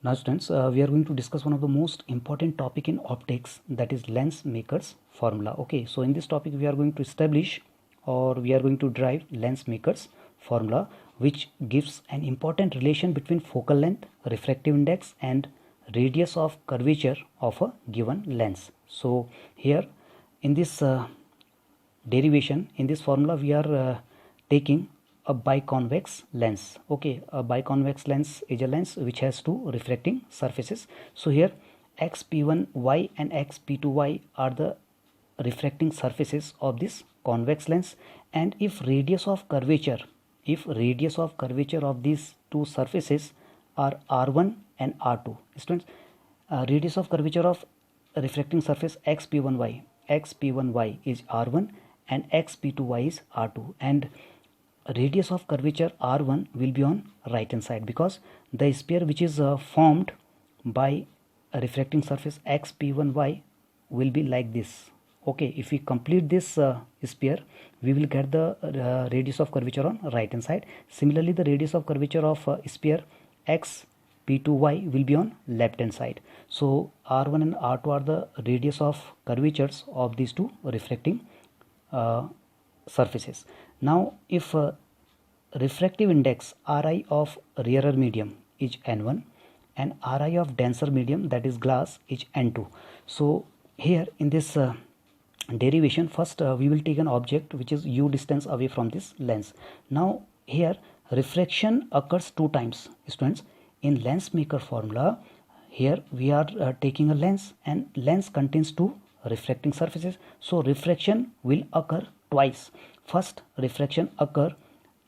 Now students, we are going to discuss one of the most important topic in optics, that is lens makers formula. Okay, so in this topic we are going to establish or we are going to derive lens makers formula, which gives an important relation between focal length, refractive index and radius of curvature of a given lens. So here in this derivation, in this formula we are taking a biconvex lens. Okay, a biconvex lens is a lens which has two refracting surfaces. So here xp1y and xp2y are the refracting surfaces of this convex lens, and if radius of curvature of these two surfaces are r1 and r2, students, radius of curvature of refracting surface xp1y is r1 and xp2y is r2, and radius of curvature r1 will be on right hand side, because the sphere which is formed by a refracting surface xp1y will be like this. Okay, if we complete this sphere, we will get the radius of curvature on right hand side. Similarly, the radius of curvature of sphere xp2y will be on left hand side. So r1 and r2 are the radius of curvatures of these two refracting surfaces. Now if refractive index Ri of rarer medium is n1 and Ri of denser medium, that is glass, is n2. So here in this derivation, first we will take an object which is u distance away from this lens. Now here refraction occurs two times, students. In lens maker formula, here we are taking a lens, and lens contains two refracting surfaces, so refraction will occur twice. First refraction occur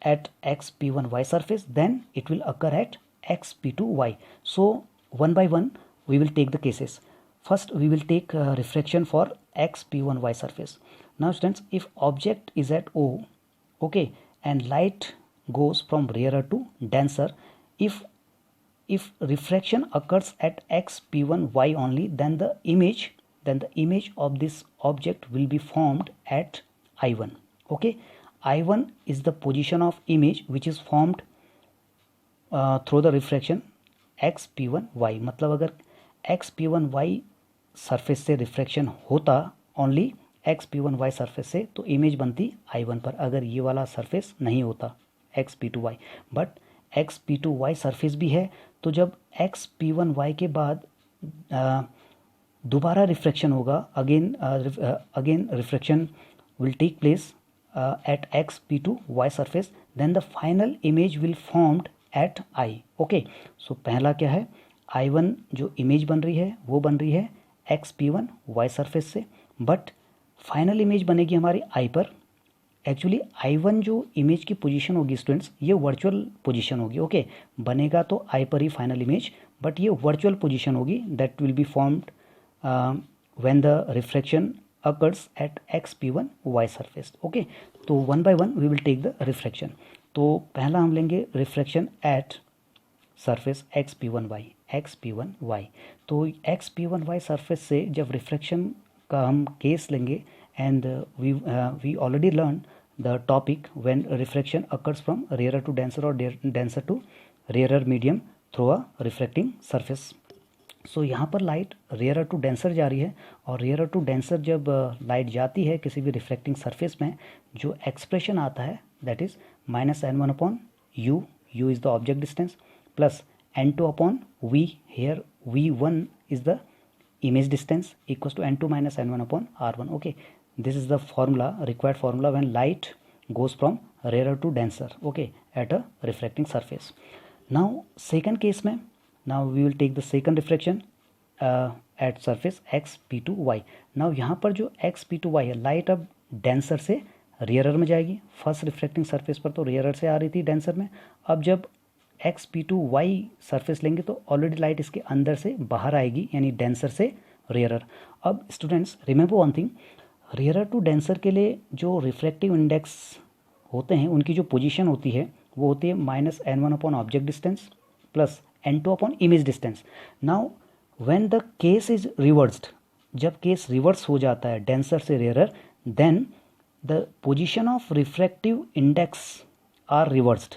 at xp1y surface, then it will occur at xp2y. So one by one we will take the cases. First we will take refraction for xp1y surface. Now students, if object is at O, okay, and light goes from rarer to denser, if refraction occurs at xp1y only, then the image of this object will be formed at I1. Okay, I1 is the position of image which is formed through the refraction xp1y. मतलब अगर xp1y surface से refraction होता only xp1y surface से, तो image बनती I1 पर, अगर ये वाला सरफेस नहीं होता xp2y. बट xp2y सरफेस भी है, तो जब xp1y के बाद दोबारा रिफ्रैक्शन होगा, again refraction will take place at xp2y surface, then the final image will formed at I. Okay, so पहला क्या है, I1 जो इमेज बन रही है वो बन रही है xp1y सरफेस से, बट फाइनल इमेज बनेगी हमारी I पर. एक्चुअली I1 जो इमेज की पोजीशन होगी स्टूडेंट्स, ये वर्चुअल पोजीशन होगी. ओके, बनेगा तो I पर ही फाइनल इमेज, बट ये वर्चुअल पोजीशन होगी, that will be formed when the refraction occurs at xp1y surface. Okay, तो one by one we will take the refraction. तो पहला हम लेंगे रिफ्रैक्शन एट सरफेस xp1y. तो xp1y सरफेस से जब रिफ्रैक्शन का हम केस लेंगे, and we already learn the topic when refraction occurs from rare to denser और denser to rare medium through a refracting surface. So यहाँ पर लाइट रेयर टू डेंसर जा रही है, और रेयर टू डेंसर जब लाइट जाती है किसी भी रिफ्लेक्टिंग सरफेस में, जो एक्सप्रेशन आता है that is -n1 upon u is the object distance, plus n2 upon v, here v1 is the image distance, equals to n2 minus n1 upon r1. Okay, this is the formula, required formula when light goes from rare to denser, okay, at a reflecting surface. Now second case में, now we will take the second refraction at surface xp2y. now यहाँ पर जो xp2y है, light अब denser से rarer में जाएगी. First reflecting surface पर तो रेयरर से आ रही थी डेंसर में, अब जब xp2y सरफेस लेंगे तो ऑलरेडी लाइट इसके अंदर से बाहर आएगी, यानी डेंसर से रेयरर. अब students remember one thing, rarer to denser के लिए जो रिफ्लेक्टिव इंडेक्स होते हैं उनकी जो पोजीशन होती है वो होती है -n1 upon object distance plus n2 upon image distance. Now when the case is reversed, जब केस रिवर्स हो जाता है डेंसर से rarer, then the position of refractive index are reversed.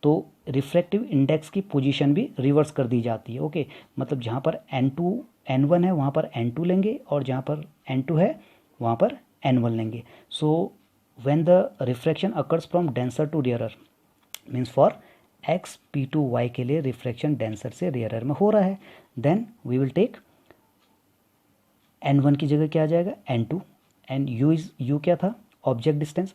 तो रिफ्रैक्टिव इंडेक्स की पोजीशन भी रिवर्स कर दी जाती है। ओके, मतलब जहाँ पर N2 N1 है वहाँ पर N2 लेंगे और जहाँ पर N2 है वहाँ पर N1 लेंगे। So when the refraction occurs from denser to rarer means for x p two y के लिए रिफ्रैक्शन डेंसर से रेयरर में हो रहा है, then we will take N1 की जगह क्या आ जाएगा N2 एंड U क्या था ऑब्जेक्ट डिस्टेंस।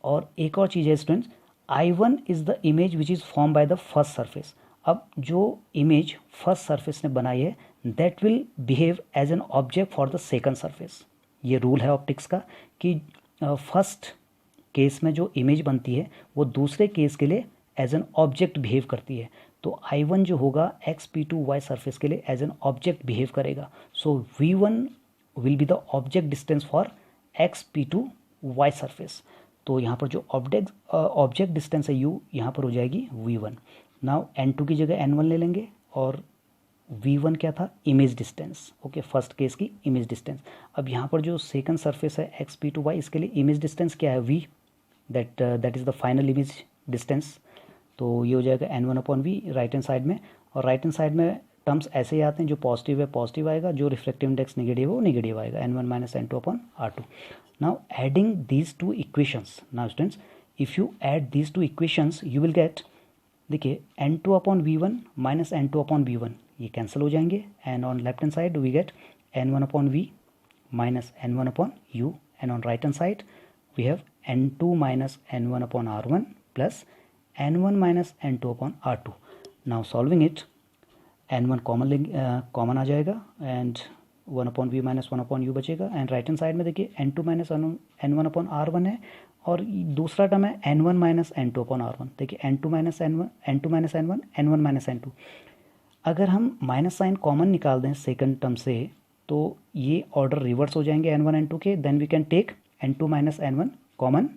और एक और चीज़ है students, I1 is the image which is form by the first surface. अब जो इमेज फर्स्ट सरफेस ने बनाई है that will behave as an object for the second surface. ये रूल है ऑप्टिक्स का कि फर्स्ट केस में जो इमेज बनती है वो दूसरे केस के लिए एज एन ऑब्जेक्ट बिहेव करती है। तो I1 जो होगा XP2Y सरफेस के लिए एज एन ऑब्जेक्ट बिहेव करेगा। सो V1 will be the object distance for XP2Y surface. तो यहाँ पर जो ऑब्जेक्ट डिस्टेंस है U यहाँ पर हो जाएगी V1। नाउ N2 की जगह N1 ले लेंगे और V1 क्या था image distance. Okay, first case की इमेज डिस्टेंस। अब यहाँ पर जो सेकंड सरफेस है XP2Y इसके लिए इमेज डिस्टेंस क्या है V, that is the final image distance. तो ये हो जाएगा N1/V राइट हैंड साइड में। और राइट हैंड साइड में टर्म्स ऐसे ही आते हैं, जो पॉजिटिव है पॉजिटिव आएगा, जो रिफ्लेक्टिव इंडेक्स नेगेटिव है वो नेगेटिव आएगा, N1 - N2/R2। Now adding these two equations, now students if you add these two equations you will get, देखिए N2/V1 - N2/V1 ये कैंसिल हो जाएंगे and on left hand side we get N1/V - N1/U and on right hand side we have N2 - N1/R1 plus N1 - N2/R2। Now solving it, N1 common आ जाएगा and 1/V - 1/U बचेगा and right hand side में देखिए N2 - N1/R1 है और दूसरा term है N1 - N2/R1। देखिए N2 - N1 N1 - N2। अगर हम माइनस साइन कॉमन निकाल दें सेकंड टर्म से तो ये ऑर्डर रिवर्स हो जाएंगे N1 N2 के, then we can take N2 - N1 common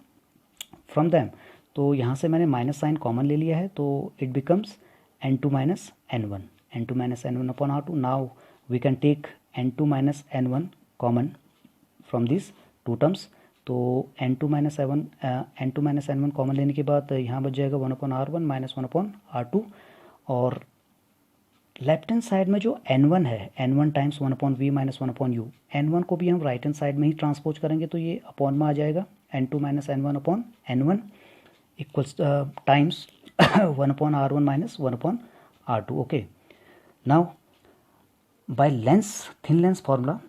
from them. तो यहाँ से मैंने माइनस साइन कॉमन ले लिया है तो it becomes N2 - N1 N2 - N1/R2। Now we can take N2 - N1 common from this two terms. तो N2 - N1 कॉमन लेने के बाद यहाँ बच जाएगा 1/R1 - 1/R2। और लेफ्ट हैंड साइड में जो N1 है N1 times 1/V - 1/U, N1 को भी हम राइट हैंड साइड में ही ट्रांसपोज करेंगे तो ये अपॉन में आ जाएगा N2 - N1/N1 equals times 1/R1 - 1/R2। Okay, now by lens thin lens formula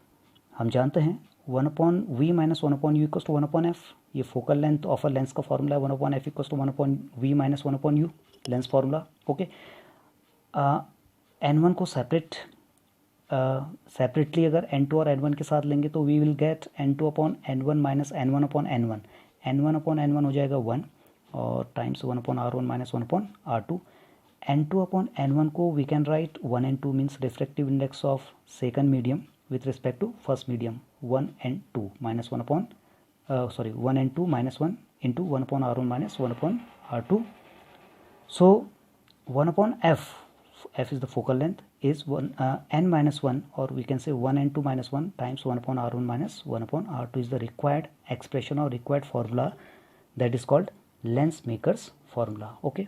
हम जानते हैं 1/V - 1/U equals to 1/F। ये focal length of a lens का फार्मूला है, 1/F equals to 1/V - 1/U lens formula. Okay, N1 को separately अगर N2 और N1 के साथ लेंगे तो we will get N2/N1 - N1/N1। N1/N1 हो जाएगा 1 और टाइम्स 1/R1 - 1/R2। N2/N1 को we can write 1 and 2 means refractive index of second medium with respect to first medium 1 and 2 -1 into 1/R1 - 1/R2। So 1/F, F is the focal length, is n minus 1 or we can say 1 and 2 minus 1 times 1/R1 minus 1/R2 is the required expression or required formula that is called Lensmaker's formula. Okay.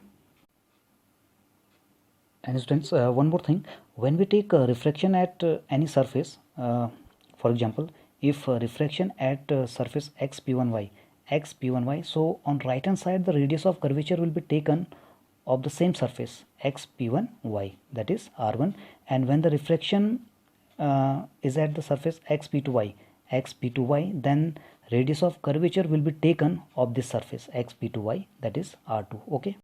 And students, one more thing, when we take refraction at any surface, for example, if refraction at surface xp1y, so on right hand side the radius of curvature will be taken of the same surface xp1y, that is r1, and when the refraction is at the surface xp2y, then radius of curvature will be taken of this surface xp2y, that is r2. Okay.